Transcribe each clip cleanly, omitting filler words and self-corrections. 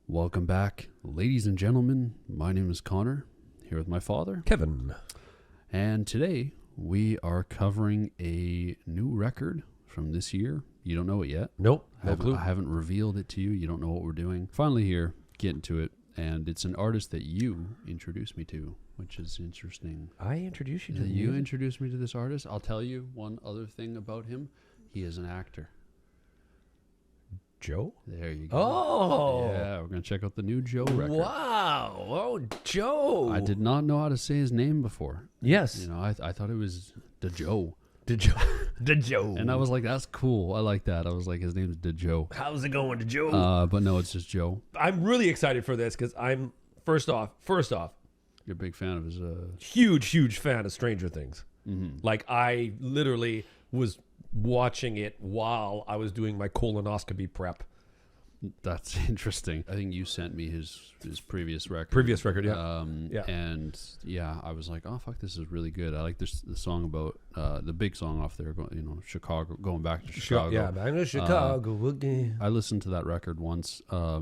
Welcome back, ladies and gentlemen. My name is Connor, here with my father, Kevin. and today we are covering a new record from this year. You don't know it yet. Nope, I no clue. haven't revealed it to you. You don't know what we're doing. Finally here, getting to it, and it's an artist that you introduced me to, which is interesting. I introduced you to You introduced me to this artist. I'll tell you one other thing about him. He is an actor. Joe? There you go. Oh. Yeah, we're going to check out the new Joe record. Wow. Oh, Joe. I did not know how to say his name before. Yes. You know, I thought it was the Joe. The Joe. The Joe. And I was like, that's cool. I like that. I was like, his name's the Joe. How's it going, to Joe? But no, it's just Joe. I'm really excited for this because I'm, first off, You're a big fan of his... huge fan of Stranger Things. Mm-hmm. Like, I literally was watching it while I was doing my colonoscopy prep. That's interesting. I think you sent me his previous record. Yeah. Yeah. And yeah, I was like, oh fuck, this is really good. I like the song about the big song off there. Chicago, going back to Chicago. Yeah, back to Chicago again. I listened to that record once. I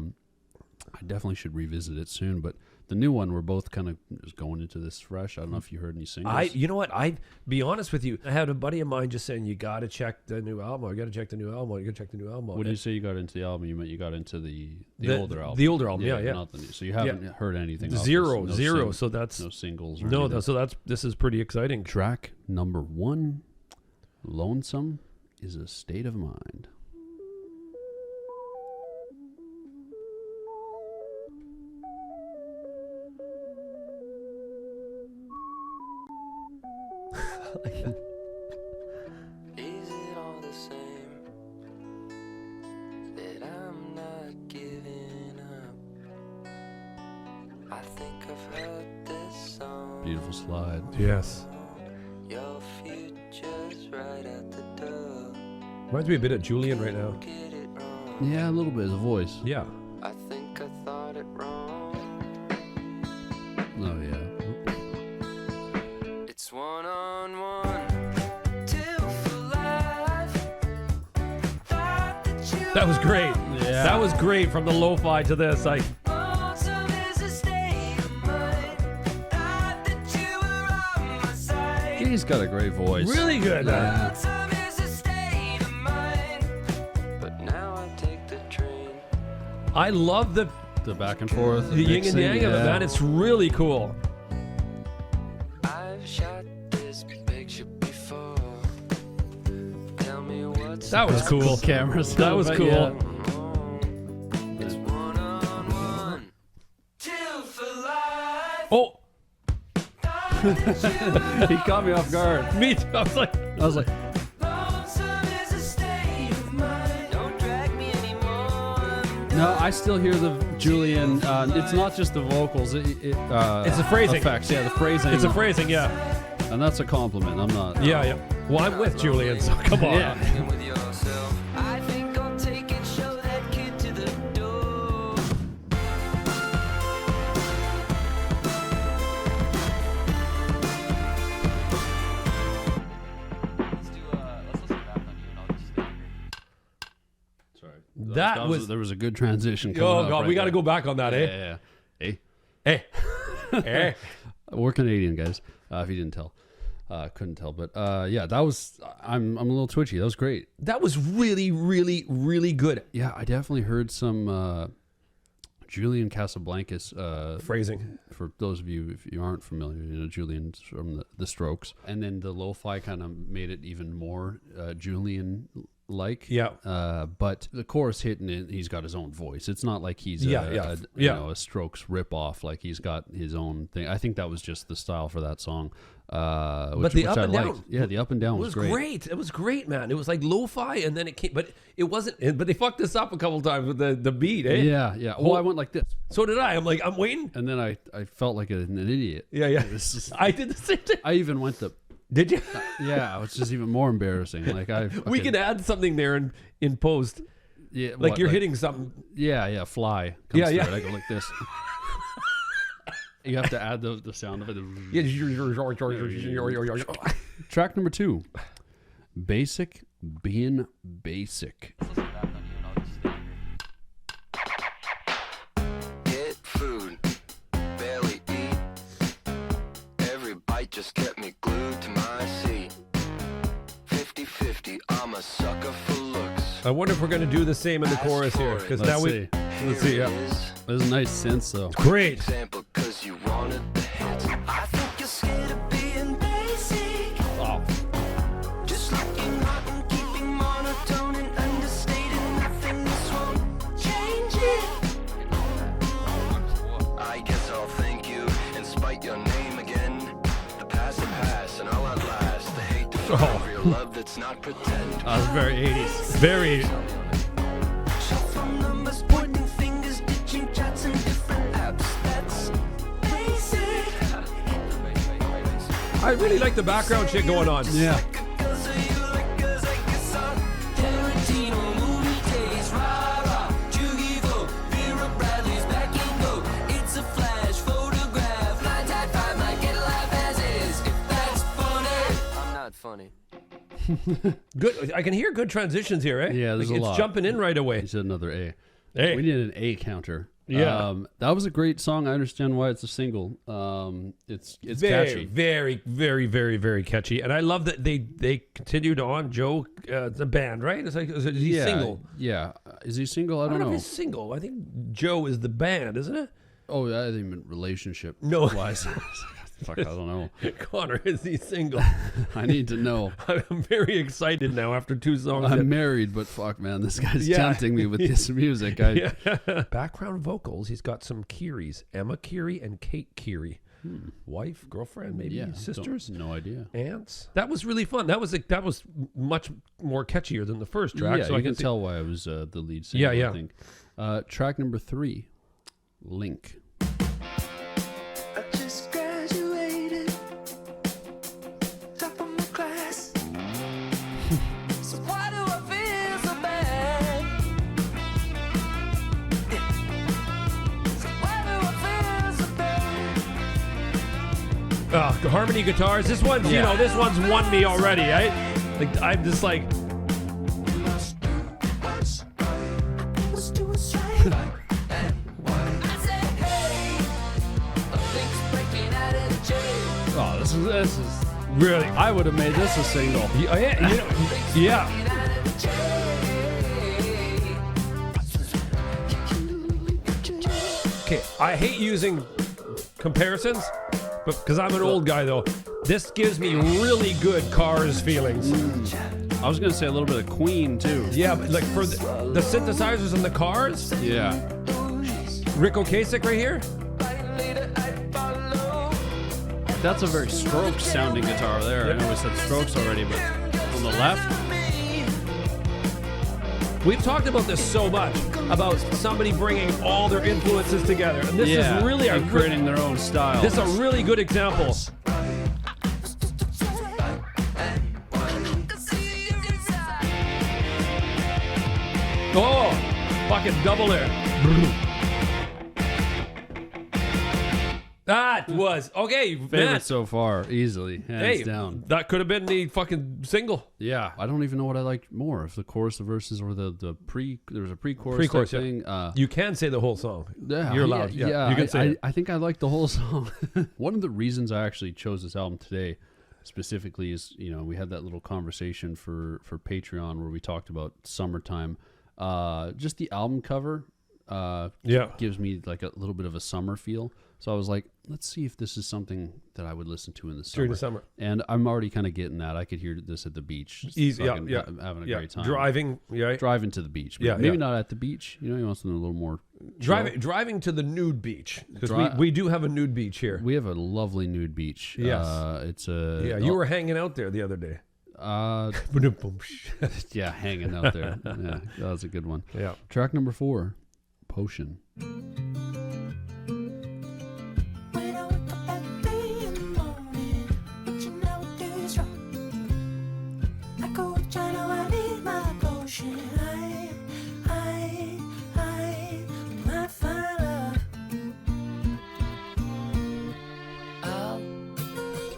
definitely should revisit it soon. But the new one, we're both kind of just going into this fresh. I don't know if you heard any singles. You know what? I be honest with you. I had a buddy of mine just saying, "You got to check the new album. You got to check the new album. You got to check the new album." What did you say you got into the album? You meant you got into the older album. The older album, yeah. Not the new. So you haven't heard anything. Off Zero. this. So that's no singles. Or no. anything. So this is pretty exciting. Track number 1, Lonesome is a State of Mind. Is it all the same that I'm not giving up? I think I've heard this song. Beautiful slide. Yes. Your future's right at the door. Reminds me a bit of Julian right now. Get it wrong. Yeah, a little bit. His voice. Yeah. I think I thought it wrong. Oh yeah. It's one-on-one. Till for life. Thought that you That was great. Yeah. That was great from the lo-fi to this. Lonesome is a state of mind. Thought that you were on my side. He's got a great voice. Really good. Lonesome is a state of mind. But now I take the train. I love the The back and forth. yin and mixing, yang of it, yeah. man. It's really cool. I've shot this picture before. Tell me what's That was cool. Cameras. That was But cool. yeah. wrong. It's one-on-one. Till for life. Oh, He caught me off guard. me too. I was like, Lonesome is a state of mind. Don't drag me anymore. No, I still hear the Julian. It's not just the vocals. It's the phrasing. Effects. Yeah, the phrasing. it's a phrasing, yeah. And that's a compliment. I'm not. Yeah. Well, I'm with Julian, so come on. Yeah. Thinking with yourself. I think I'll take it. Show that kid to the door. Let's listen to that one. I'll just stay here. Sorry. That was- There was a good transition. Coming Oh, up God, right we got to there. go back on that, Yeah, eh? yeah, yeah. Hey. Hey. We're Canadian, guys. If you didn't tell, couldn't tell, but yeah, that was. I'm a little twitchy. That was great. That was really, really, really good. Yeah, I definitely heard some Julian Casablancas Phrasing. for those of you if you aren't familiar. Julian's from the Strokes, and then the lo-fi kind of made it even more Julian. Yeah. But the chorus hitting it, he's got his own voice. It's not like he's Yeah. a Strokes ripoff. Like he's got his own thing. I think that was just the style for that song. Which, the which up I and liked. down- Yeah, the up and down It was was great. great. It was great, man. It was like lo-fi, and then it came, but it wasn't. But they fucked this up a couple times with the beat, eh? Yeah, yeah. Oh, I went like this, So did I. I'm like, I'm waiting. and then I felt like an idiot. Yeah. This is- I did the same thing. I even went the. Did you? Yeah, it's just even more embarrassing. Like We can add something there in post. Yeah, Like what, you're hitting something. Yeah, fly. Comes Yeah, yeah. through it. I go like this. You have to add the sound of it. Yeah. Track number 2, Basic Being Basic. Let's listen to that one. I'll just stay here. just kept me glued to my seat. 50-50, I'm a sucker for looks. I wonder if we're going to do the same in the chorus here. Because now Let's let's see. Yeah. Here it is. There's a nice sense though. Great. Example, 'cause you wanted the hits. I think you're scared of being basic. Oh. Just looking hot and keeping monotone and understated. Nothing, this won't change it. I guess I'll thank you and spite your name again. The past will pass and I'll outlast the hate to find real love that's not pretend. That was very 80s. Very. Shuffle numbers, pointing fingers, ditching chats and different apps. That's basic. I really like the background shit going on. Yeah. Because of you, like girls like this on Tarantino movie days. Rah-rah, Jugivo, Vera Bradley's back in go. It's a flash photograph. My type 5 might get life as is. If that's funny. I'm not funny. Good. I can hear good transitions here, eh? Yeah, there's Like, a lot. It's jumping in right away. He said another A. Hey. We needed an A counter. Yeah. That was a great song. I understand why it's a single. It's Very, catchy. very, very, very, very catchy. And I love that they continued on. Joe, the band, right? It's like, is he single? Yeah. Is he single? I I don't don't know know. if he's single. I think Joe is the band, isn't it? Oh, I think meant relationship. No. Wise. Fuck, I don't know. Connor, is he single? I need to know. I'm very excited now after 2 songs. I'm married, but fuck, man, this guy's Yeah. tempting me with this music. Background vocals, he's got some Keerys. Emma Keery and Kate Keery. Wife, girlfriend, maybe Yeah, sisters, no idea. aunts. That was really fun. That was much more catchier than the first track. Yeah, so you I can see- tell why I was the lead singer. Yeah. I think. Track number 3, Link. I just graduated. Top of my class. So why do I feel so bad? Yeah. So why do I feel so bad? harmony guitars. This one's, you Yeah. know, this one's won me already. Right? Like I'm just like, Let's do what's right. Let's do what's right. I said, hey, things breaking out of jail. Oh, this is really. I would have made this a single. Yeah, you know, yeah. Okay, I hate using comparisons, but because I'm an old guy though, this gives me really good Cars feelings. I was gonna say a little bit of Queen too. Yeah, but like for the synthesizers in the Cars, Yeah. Rick Ocasek right here. That's a very Strokes sounding guitar there. I know we said Strokes already, but on the left, We've talked about this so much, about somebody bringing all their influences together, and this yeah, is really and creating their own style. This is a really good example. Oh, fucking double there. That was okay. favorite Man. so far, easily, hands Hey, down. that could have been the fucking single. Yeah, I don't even know what I liked more, if the chorus, the verses, or the pre. There was a pre-chorus, Pre-chorus, type yeah. thing. You can say the whole song. Yeah, You're allowed. Yeah, you can say it. I think I like the whole song. One of the reasons I actually chose this album today, specifically, is we had that little conversation for Patreon where we talked about Summertime. Just the album cover, gives me like a little bit of a summer feel. So I was like, let's see if this is something that I would listen to in the summer. During the summer. And I'm already kind of getting that. I could hear this at the beach. just Easy, fucking yeah. having a Yeah. great time. Driving, yeah. Driving to the beach. But Yeah, maybe yeah. not at the beach. You want something a little more Driving to the nude beach, because Dri- we do have a nude beach here. We have a lovely nude beach. Yes. It's a Yeah, you were hanging out there the other day. yeah, hanging out there. Yeah, that was a good one. Yeah. Track number 4, Potion. When I wake up early in the morning, but you know what is wrong. I go China, I need my potion. I might find love. I'll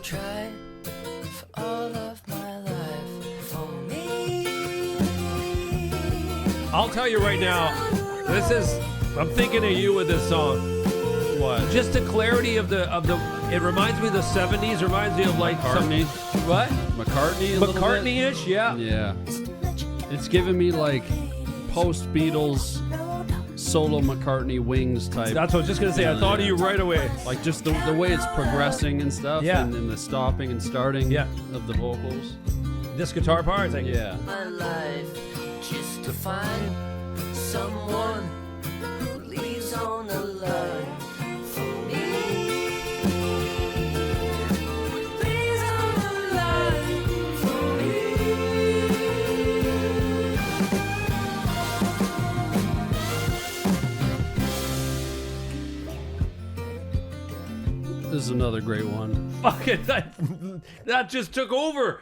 try for all of my life for me. I'll tell you right now, I'm thinking of you with this song. What? Just the clarity of the It reminds me of the 70s. Reminds me of like McCartney. What? McCartney a little bit? McCartney-ish, yeah. Yeah. It's giving me like post-Beatles solo McCartney Wings type. That's what I was just gonna say. I thought of you right away. Like just the way it's progressing and stuff. Yeah. And the stopping and starting Yeah. of the vocals. This guitar part, it's like, Yeah. My life just to find someone who leaves on the line for me. Leaves on the line for me. This is another great one. fucking that just took over.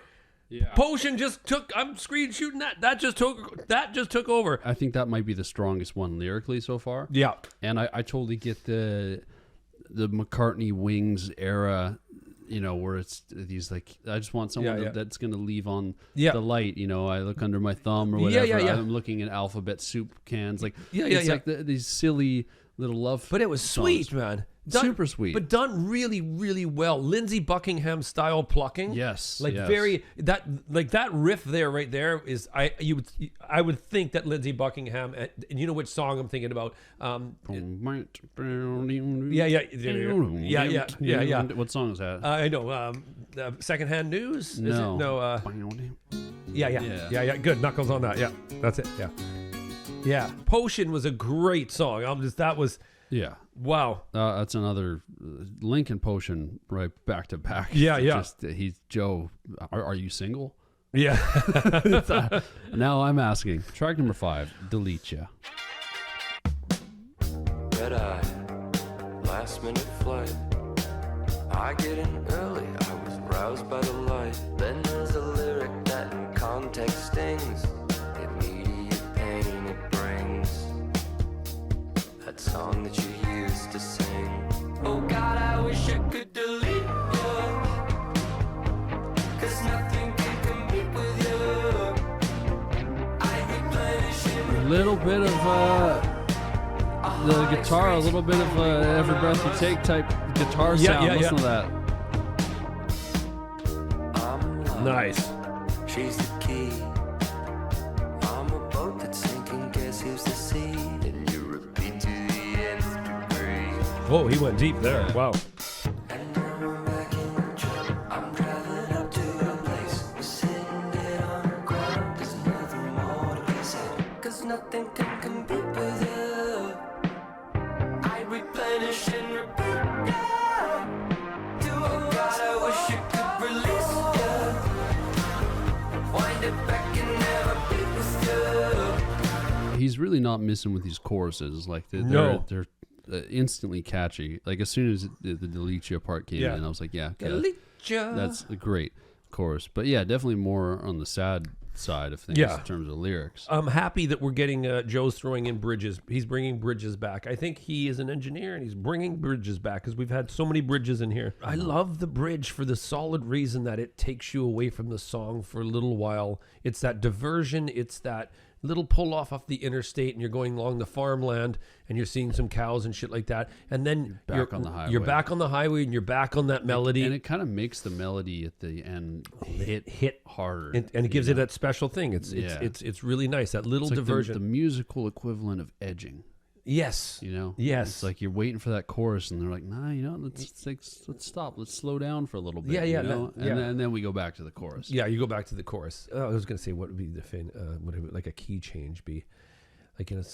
Yeah. Potion just took. I'm screen shooting that. That just took over. I think that might be the strongest one lyrically so far. Yeah. And I totally get the McCartney Wings era, you know, where it's these like, I just want someone Yeah. that's going to leave on Yeah. the light, you know, I look under my thumb or Yeah, whatever. yeah. I'm looking at alphabet soup cans. Like, Yeah, it's yeah. like these silly little love But it was sweet, songs. man. Super sweet. But done really, really well. Lindsey Buckingham style plucking. Yes, Like yes. very that riff there, right there is I would think that Lindsey Buckingham, and you know which song I'm thinking about. Yeah. What song is that? I know. Secondhand News. Is No. it? No. Yeah. Good. Knuckles on that. Yeah. That's it. Yeah. Yeah. Potion was a great song. That was. Yeah. Wow. That's another Lincoln Potion right back to back. Yeah. Just he's Joe. Are you single? Yeah. Now I'm asking. Track number 5. Delete ya. Red eye, last minute flight. I get in early, I was roused by the light. Then there's a lyric that in context stings. Immediate pain it brings. That song that you used to sing. Oh God, I wish I could delete you, 'cause nothing can compete with you. I replenish A in little bit of the guitar, a little bit of Every Breath You Take type guitar sound. Yeah. Listen to that. I'm lost. Nice. She's the key. I'm a boat that's sinking, guess who's the sea? And you repeat to the nth degree. Oh, he went deep there. Wow. And now I'm back in the truck. I'm driving up to a place. We're sitting dead on the ground. There's nothing more to be said. 'cause nothing can compete with you. I replenish and repeat. Yeah. Oh God, I wish you could release you. Wind it back and never be with you. He's really not missing with these choruses. Like No. they're instantly catchy. Like as soon as the Delete Ya part came Yeah. in, I was like, yeah, okay, Delete ya. that's a great chorus. But yeah, definitely more on the sad side of things Yeah. in terms of lyrics. I'm happy that we're getting Joe's throwing in bridges. He's bringing bridges back. I think he is an engineer and he's bringing bridges back because we've had so many bridges in here. I love the bridge for the solid reason that it takes you away from the song for a little while. It's that diversion. It's that little pull off the interstate and you're going along the farmland and you're seeing some cows and shit like that. And then Back on the highway. You're back on the highway and you're back on that melody. And it kind of makes the melody at the end hit harder. And it gives it that special thing. It's really nice. That little It's like diversion. the musical equivalent of edging. Yes. You know, Yes. It's like you're waiting for that chorus, and they're like, "Nah, you know, let's stop, let's slow down for a little bit." Yeah, you know? yeah. And then we go back to the chorus. Yeah, you go back to the chorus. I was going to say, what would be the would it, like a key change be? Like in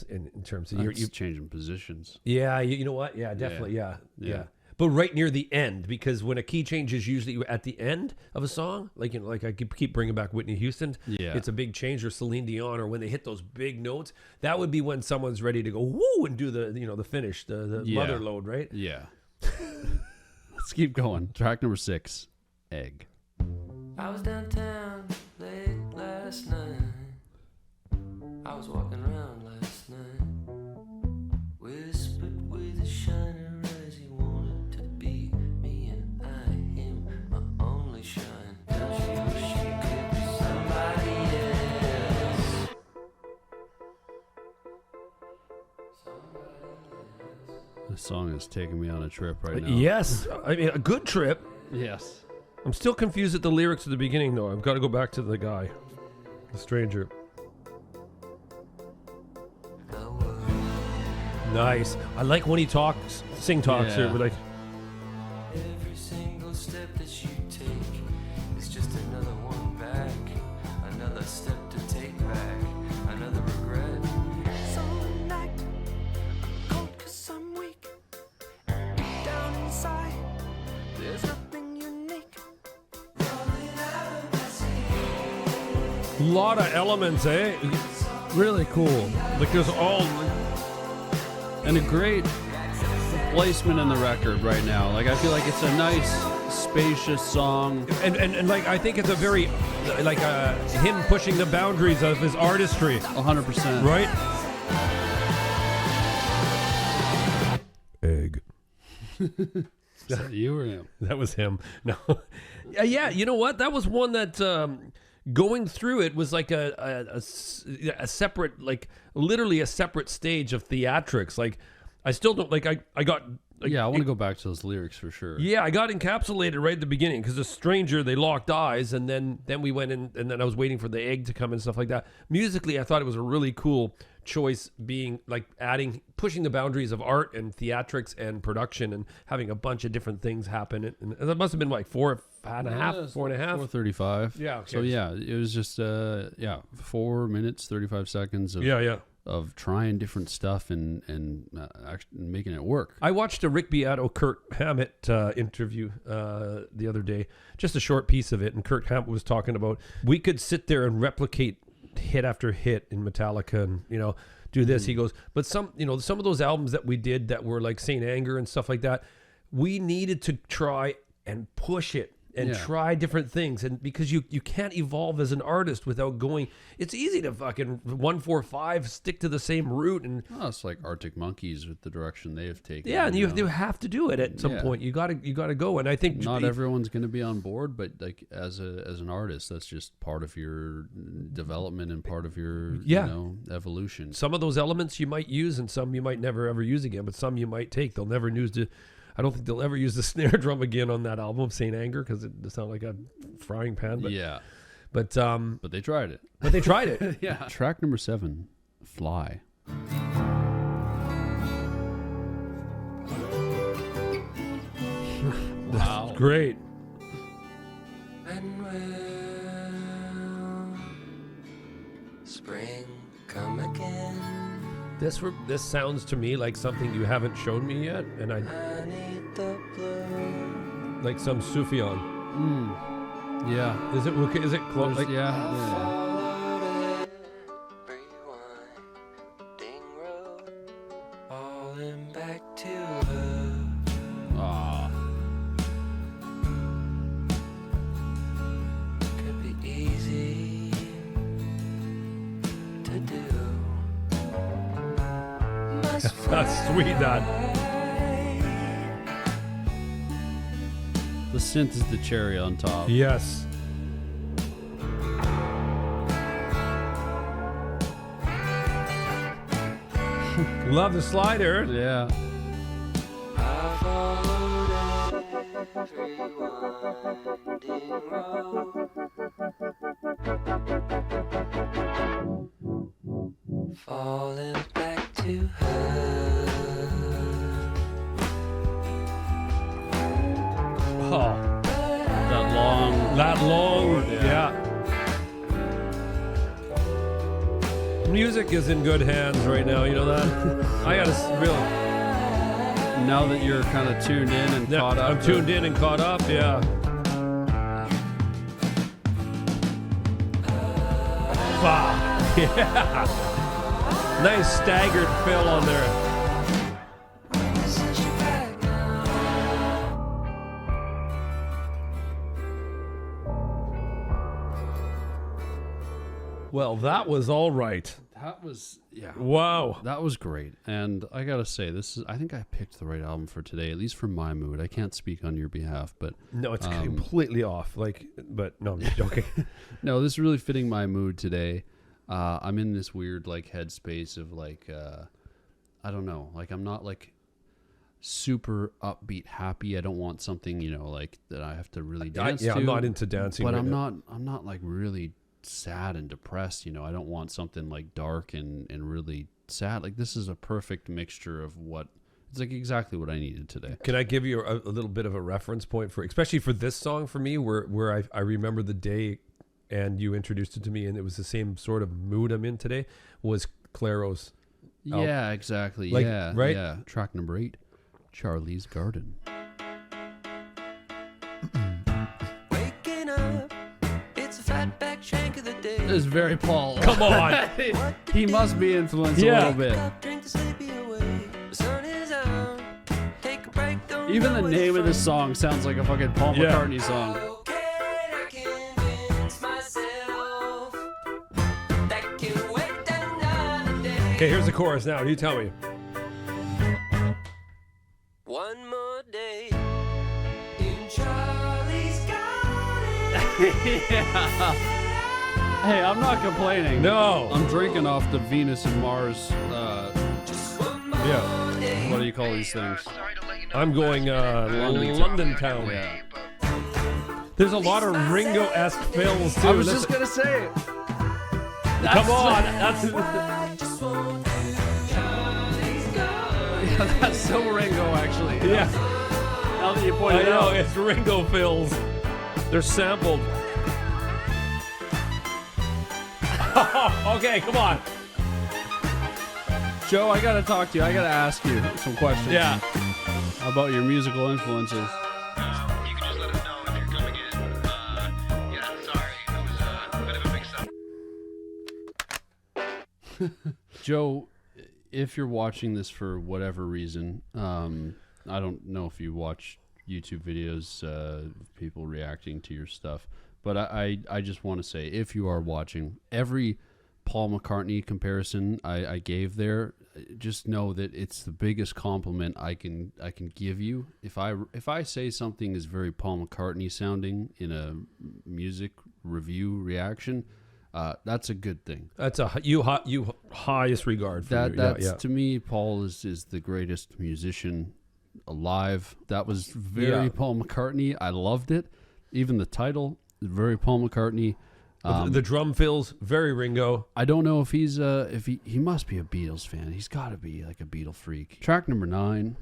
terms of You're you changing positions. yeah, you know what? Yeah, definitely. Yeah. Yeah. But right near the end, because when a key change is usually at the end of a song, like like I keep bringing back Whitney Houston. Yeah. It's a big change, or Celine Dion, or when they hit those big notes. That would be when someone's ready to go woo and do the finish, the Yeah. mother load, right? Yeah. Let's keep going. Track number 6, Egg. I was downtown late last night. I was walking around last night. Whispered with a shiner as he wanted to be me, and I him my only shine. Now she wish she could be somebody else. This song is taking me on a trip right now. Yes. I mean, a good trip. Yes. I'm still confused at the lyrics at the beginning, though. I've got to go back to the guy, the stranger. Nice. I like when he talks, talks here. Yeah. But like, Every single step that you take is just another one back. Another step to take back. Another regret. Some night, I'm cold 'cause I'm weak. Deep down inside, there's nothing unique. a lot of elements, eh? Really cool. Like there's all. And a great placement in the record right now. Like I feel like it's a nice, spacious song. And like I think it's a very like him pushing the boundaries of his artistry, 100%. right? Egg. Is that you or him? That was him. No. Yeah, you know what? That was one that going through it was like a separate, like literally a separate stage of theatrics. Like I still don't like I got like, Yeah, I want to go back to those lyrics for sure. yeah, I got encapsulated right at the beginning because the stranger, they locked eyes, and then we went in, and then I was waiting for the egg to come and stuff like that. Musically, I thought it was a really cool choice, being like pushing the boundaries of art and theatrics and production, and having a bunch of different things happen. And that must have been like 4.5, 4.5. 4:35. Yeah, okay. So yeah, it was just 4 minutes 35 seconds of of trying different stuff and actually making it work. I watched a Rick Beato, Kurt Hammett interview the other day, just a short piece of it, and Kurt Hammett was talking about we could sit there and replicate hit after hit in Metallica and do this. He goes, but some of those albums that we did that were like Saint Anger and stuff like that, we needed to try and push it and try different things, and because you can't evolve as an artist without going. It's easy to fucking 1-4-5 stick to the same route, and It's like Arctic Monkeys with the direction they have taken. and you have to do it at some point. You gotta go, and I think not everyone's going to be on board, but like as an artist, that's just part of your development and part of your evolution. some of those elements you might use, and some you might never ever use again, but some you might take. They'll never use the. I don't think they'll ever use the snare drum again on that album, Saint Anger, because it sounded like a frying pan. But, but they tried it. But they tried it. Yeah. Track number 7, Fly. Wow, great. And will spring come again? This sounds to me like something you haven't shown me yet, and I need the blue. like some Sufjan. Yeah. Is it close? Like, Followed every winding road, falling back to her. Could be easy to do. That's sweet, that. The synth is the cherry on top. Yes. Love the slider. Yeah. I followed every winding road, falling back to her. Oh, that long, yeah. Music is in good hands right now, you know that? I gotta really. Now that you're kind of tuned in and caught up. I'm tuned in and caught up, yeah. Wow. Yeah. Nice staggered fill on there. Well, that was all right. That was, Wow. that was great. And I gotta say, I think I picked the right album for today, at least for my mood. I can't speak on your behalf, but No, it's completely off. But no, I'm just joking. no, this is really fitting my mood today. I'm in this weird like headspace of like, I don't know, like I'm not like, super upbeat, happy. I don't want something, you know, like that I have to really dance to. I'm not into dancing. But right I'm now. not like really sad and depressed. You know, I don't want something like dark and really sad. Like this is a perfect mixture of what. It's like exactly what I needed today. Can I give you a little bit of a reference point for, especially for this song for me, where I remember the day and you introduced it to me and it was the same sort of mood I'm in today, was Claro's. Yeah, exactly. Like, yeah, right? Yeah. Track number 8, Charlie's Garden. Waking up, it's a fatback shank of the day. This is very Paul. Come on. He must be influenced Yeah. a little bit. Cup, drink the sleepy away. The sun is out. Take a break, don't Even the know name of it's the song sounds like a fucking Paul Yeah. McCartney song. okay to convince myself that can wait another day. Okay, here's the chorus now. You tell me. One more day in Charlie's Garden. Hey, I'm not complaining. No. I'm drinking off the Venus and Mars. Just one more Yeah. day. What do you call these things? I'm going London Town. Yeah. There's a lot of Ringo-esque fills too. I was Listen- just gonna say it. Come on. That's I just want to Charlie's Garden. That's so Ringo, actually. yeah. Now that you point I it know out. it's Ringo fills. They're sampled. Okay, come on. Joe, I gotta talk to you. I gotta ask you some questions. Yeah. About your musical influences. You can just let us know if you're coming in. Yeah, sorry. It was a bit of a mix-up. Joe, if you're watching this for whatever reason, I don't know if you watch YouTube videos, people reacting to your stuff, but I just want to say, if you are watching, every Paul McCartney comparison I gave there, just know that it's the biggest compliment I can give you. If I say something is very Paul McCartney sounding in a music review reaction, that's a good thing. That's you highest regard for you. That's to me, Paul is the greatest musician alive. That was very Yeah. Paul McCartney. I loved it. Even the title, very Paul McCartney. The drum fills very Ringo. I don't know if he's if he must be a Beatles fan. He's got to be like a Beatle freak. Track number 9,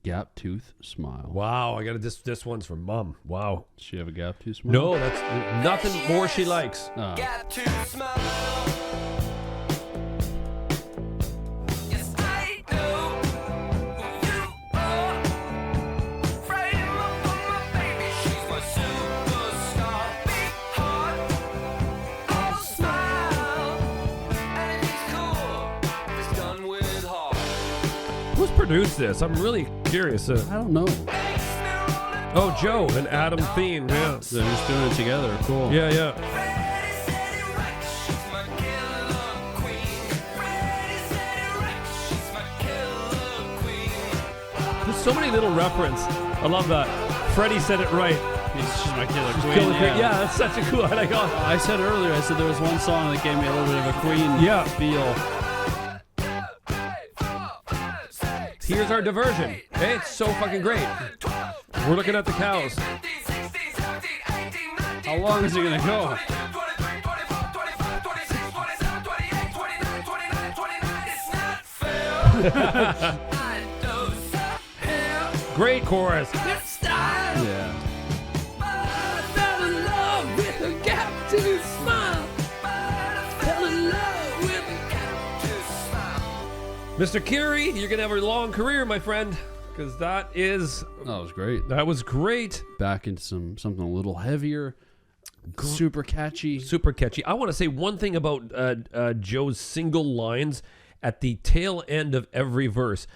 Gap Tooth Smile. Wow, I got this one's from Mom. Wow. Does she have a gap tooth smile? No, that's nothing more she likes. Got to smile. Yes, I know who you are. Frame up for my baby, she's my superstar. Big heart, all smile, and it's cool. It's done with heart. Who's produced this? I'm really curious. I don't know. Oh, Joe and Adam Thein. Yeah. They're just doing it together. Cool. Yeah, yeah. Ready, steady, right, she's my killer queen. Ready, steady, right, she's my killer queen. There's so many little reference. I love that. Freddie said it right. She's my killer queen. Killer Queen. Yeah, that's such a cool. I like. Oh, I said earlier, I said there was one song that gave me a little bit of a Queen Yeah. feel. here's our diversion. Hey, it's so fucking great. We're looking at the cows. How long is it gonna go? Great chorus. Yeah. Mr. Keery, you're gonna have a long career, my friend, because that was great. that was great. Back into something a little heavier, super catchy. Super catchy. I want to say one thing about Joe's single lines at the tail end of every verse.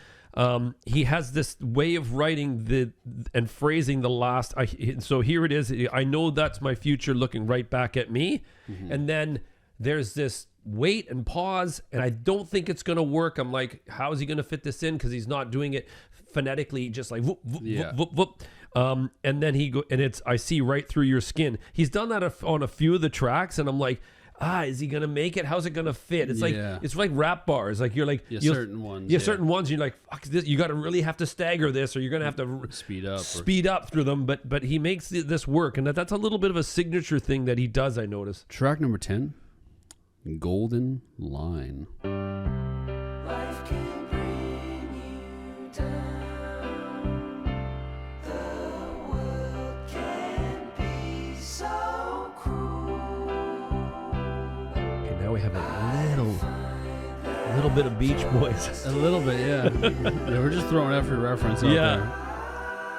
He has this way of writing and phrasing the last. So here it is. I know that's my future looking right back at me. Mm-hmm. And then there's this wait and pause, and I don't think it's going to work. I'm like, how is he going to fit this in? Because he's not doing it phonetically, just like whoop, whoop, Yeah. whoop, whoop, whoop. And then I see right through your skin. He's done that on a few of the tracks, and I'm like, is he gonna make it? How's it gonna fit? It's Yeah. like rap bars. Like you're like certain ones. Yeah, certain ones. You're like, fuck this. You got to really have to stagger this, or you're gonna have to Speed up. through them. But he makes this work, and that's a little bit of a signature thing that he does. I notice. Track number 10, Golden Line. Life can bring you down. The world can be so cruel. Okay, now we have a little bit of Beach Boys. A little bit, yeah. Yeah, we're just throwing every reference out Yeah. there.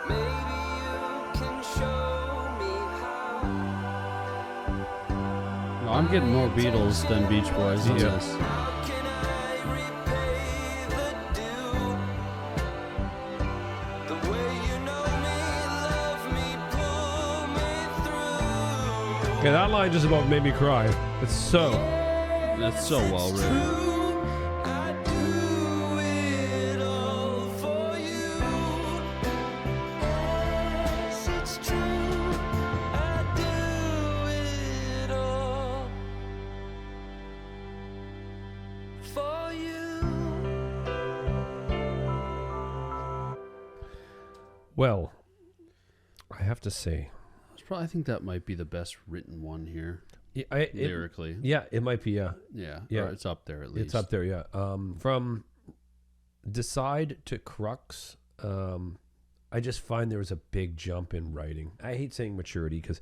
Maybe you can show me how. No, I'm getting more Beatles than Beach Boys on Yeah. this. How can I repay the due? The way you know me, love me, pull me through. Okay, that line just about made me cry. It's so. That's so well written. I do it all for you. Yes, it's true. I do it all for you. Well, I have to say, I think that might be the best written one here, lyrically. Yeah, it might be. Yeah, Yeah, Yeah. or it's up there at least. it's up there. Yeah. From Decide to Crux, I just find there was a big jump in writing. I hate saying maturity because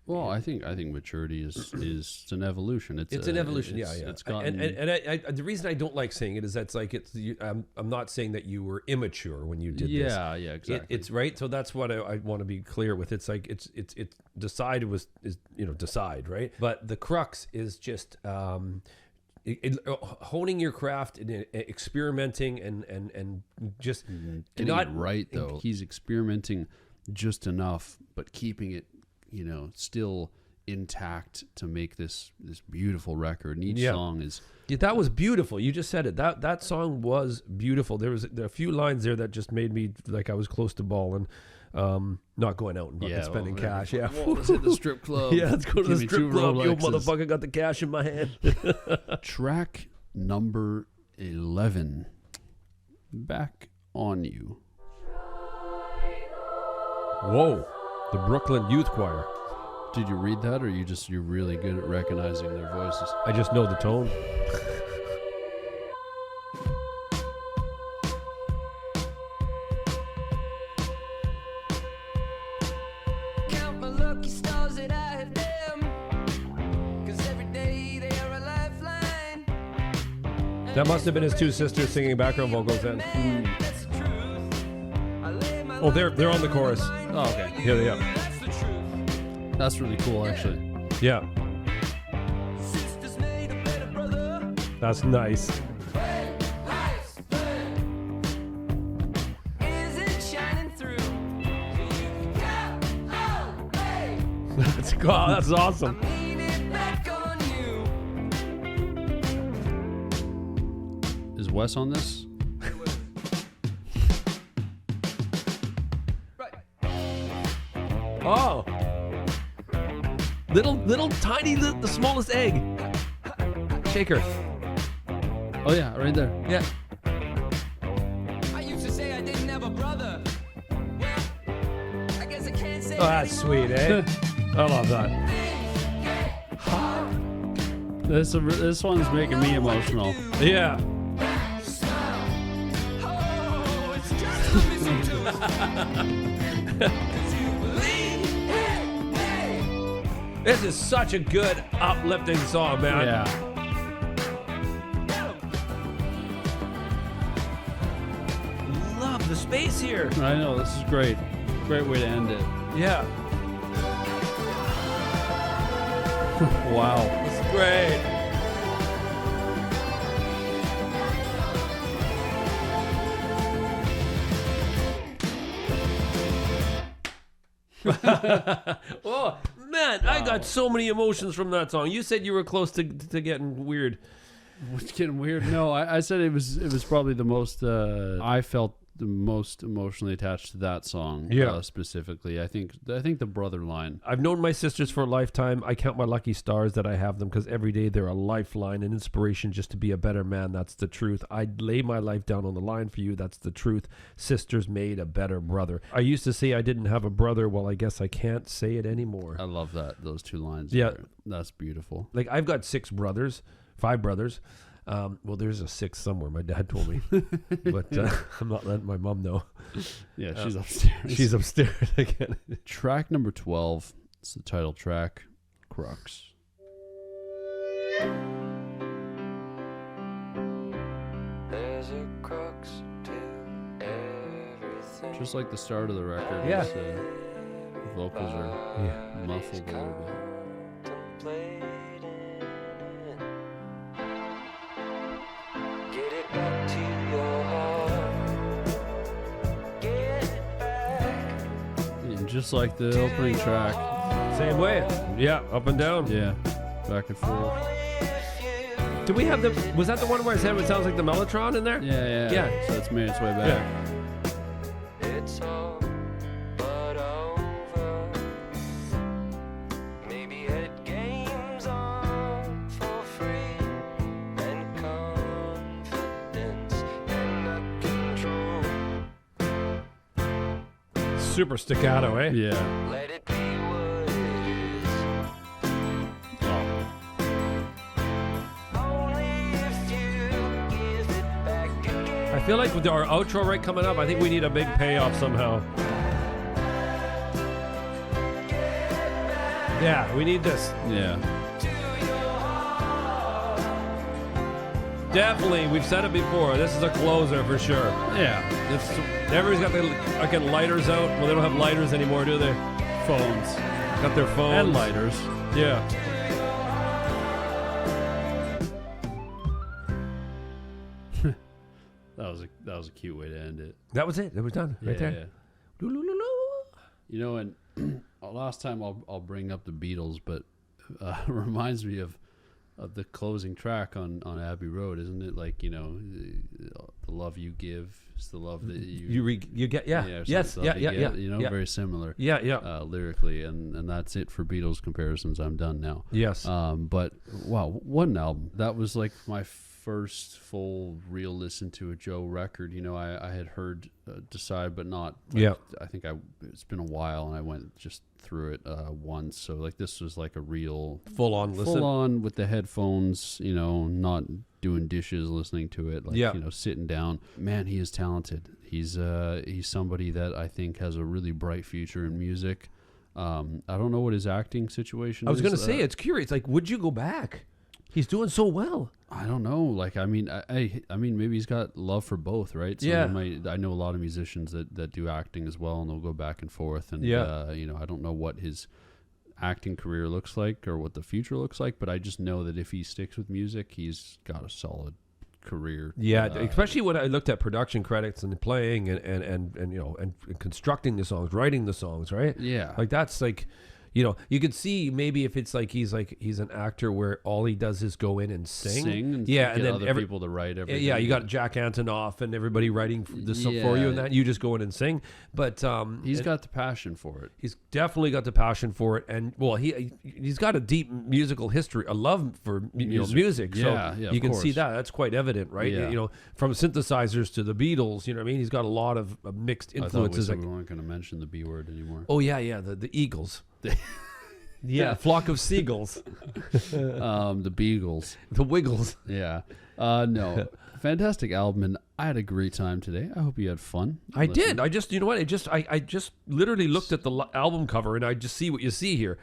Well, I think maturity is an evolution. it's an evolution. Yeah. It's gotten, And I, the reason I don't like saying it is that's like I'm not saying that you were immature when you did this. yeah, exactly. It's right. So that's what I want to be clear with. It's like it's Decide decide, right? But the Crux is just honing your craft and experimenting and just getting it right though. He's experimenting just enough, but keeping it, still intact to make this beautiful record. And each song is. Yeah, that was beautiful. You just said it. That song was beautiful. There are a few lines there that just made me like I was close to balling. Not going out and fucking spending cash. Yeah, Let's hit the strip club. yeah, let's go to the Give me strip 2 club. Yo, Rolexes. motherfucker, got the cash in my hand. Track number 11, Back on You. Whoa, the Brooklyn Youth Choir. Did you read that, or you're really good at recognizing their voices? I just know the tone. Count my lucky stars that I have them. 'Cause every day they are a lifeline. That must have been his two sisters singing background vocals then. That's the truth. I lay my Oh, they're on the chorus. Oh, okay. Yeah. That's the truth. That's really cool, actually. Yeah, Sisters made a better brother. that's nice. Life's burn isn't shining through. That's awesome. Lean it back on you. Is Wes on this? Oh, little tiny, the smallest egg. Shaker. Oh yeah, right there. Yeah. I used to say I didn't have a brother. Well, I guess I can't say Oh, that's sweet, eh? I love that. This one's making me emotional. Yeah. Oh, it's just a missing tooth. 'Cause you believe, hey. This is such a good uplifting song, man. Yeah. Love the space here. I know, this is great. Great way to end it. Yeah. Wow. It's great. Oh man, I got so many emotions from that song. You said you were close to getting weird. It's getting weird. No, I said it was probably the most I felt the most emotionally attached to that song. Yeah. Specifically, I think the brother line. I've known my sisters for a lifetime. I count my lucky stars that I have them because every day they're a lifeline and inspiration just to be a better man. That's the truth. I'd lay my life down on the line for you. That's the truth. Sisters made a better brother. I used to say I didn't have a brother. Well, I guess I can't say it anymore. I love that. Those two lines. Yeah. That's beautiful. Like, I've got 5 brothers. Well, there's a 6th somewhere. My dad told me, but I'm not letting my mom know. Yeah, she's upstairs. She's upstairs again. Track number 12. It's the title track, Crux. There's a crux to everything. Just like the start of the record. Yeah. The vocals are muffled a little bit. Get it back to your heart. Get it back. And just like the opening track. Same way. Yeah, up and down. Yeah, back and forth. Did we have was that the one where I said it sounds like the Mellotron in there? Yeah. Yeah. So it's made its way back. It's all but over. Maybe head games on for free. And confidence and not control. Super staccato, eh? Yeah. Let it be what it is. Only if you give it back again. I feel like with our outro right coming up, I think we need a big payoff somehow. Yeah, we need this. Yeah. Definitely, we've said it before. This is a closer for sure. Yeah. Everybody's got their fucking lighters out. Well, they don't have lighters anymore, do they? Phones. Got their phones. And lighters. Yeah. That was a cute way to end it. That was it. It was done. Right there. Yeah. You know, and last time I'll bring up the Beatles, but it reminds me of the closing track on Abbey Road, isn't it? Like, you know, the love you give is the love that You get, yeah. or Yes. something, Yeah, love yeah, you yeah. get, you know, yeah. very similar. Yeah. Lyrically, and that's it for Beatles comparisons. I'm done now. Yes. But wow, what an album! That was like my first full real listen to a Joe record. You know, I had heard Decide, but not. Like, Yeah. I think it's been a while, and I went just through it once. So like this was like a real Full on listen. full on with the headphones. You know, not doing dishes, listening to it. Like, Yeah. you know, sitting down. Man, he is talented. He's somebody that I think has a really bright future in music. I don't know what his acting situation I was is. going to say, it's curious. Like, would you go back? He's doing so well. I don't know. Like, I mean, I mean, maybe he's got love for both, right? So Yeah. I know a lot of musicians that do acting as well, and they'll go back and forth. And, Yeah. you know, I don't know what his acting career looks like or what the future looks like, but I just know that if he sticks with music, he's got a solid career. Yeah, especially when I looked at production credits and playing and you know and constructing the songs, writing the songs, right? Yeah. Like that's like, you know, you could see maybe if it's like he's an actor where all he does is go in and sing, and yeah, get and then other people to write everything. yeah, you got Jack Antonoff and everybody writing this for you, Yeah. and that you just go in and sing. But he's got the passion for it. he's definitely got the passion for it, and well, he's got a deep musical history, a love for music. So Yeah, you of can see course. that. That's quite evident, right? Yeah. You know, from synthesizers to the Beatles. You know what I mean? He's got a lot of mixed I thought we influences. said we weren't going to mention the B word anymore. Oh yeah, the Eagles. Yeah, flock of seagulls, The Beagles. the Wiggles. Yeah. No. Fantastic album, and I had a great time today. I hope you had fun. I listening. did. I just, you know what? I just literally looked at the album cover, and I just see what you see here.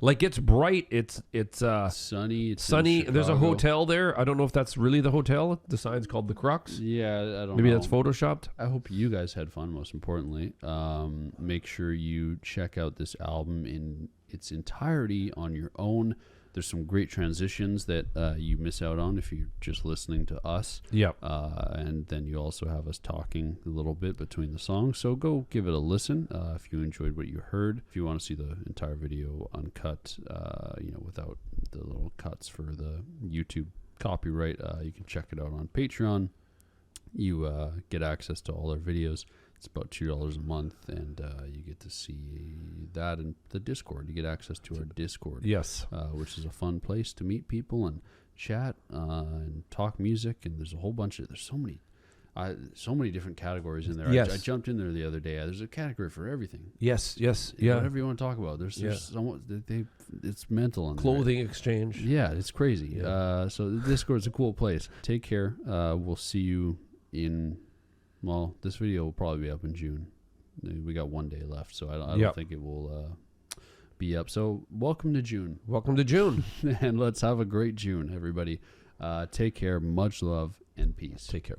Like, it's bright. It's Sunny. It's in sunny. There's a Chicago. hotel there. I don't know if that's really the hotel. The sign's called the Crux. Yeah, I don't Maybe know. that's photoshopped. I hope you guys had fun, most importantly. Make sure you check out this album in its entirety on your own. There's some great transitions that you miss out on if you're just listening to us. Yep. And then you also have us talking a little bit between the songs. So go give it a listen if you enjoyed what you heard. If you want to see the entire video uncut, without the little cuts for the YouTube copyright, you can check it out on Patreon. you get access to all our videos. It's about $2 a month, and you get to see that in the Discord. You get access to our Discord, Yes. which is a fun place to meet people and chat and talk music. And there's a whole bunch of so many different categories in there. Yes. I jumped in there the other day. There's a category for everything. Yes. Yeah. Whatever you want to talk about. There's it's mental in there. Clothing exchange. Yeah, it's crazy. Yeah. So the Discord's a cool place. Take care. We'll see you in. Well, this video will probably be up in June. We got 1 day left, so I don't think it will be up. So welcome to June. Welcome to June. And let's have a great June, everybody. Take care. Much love and peace. Take care.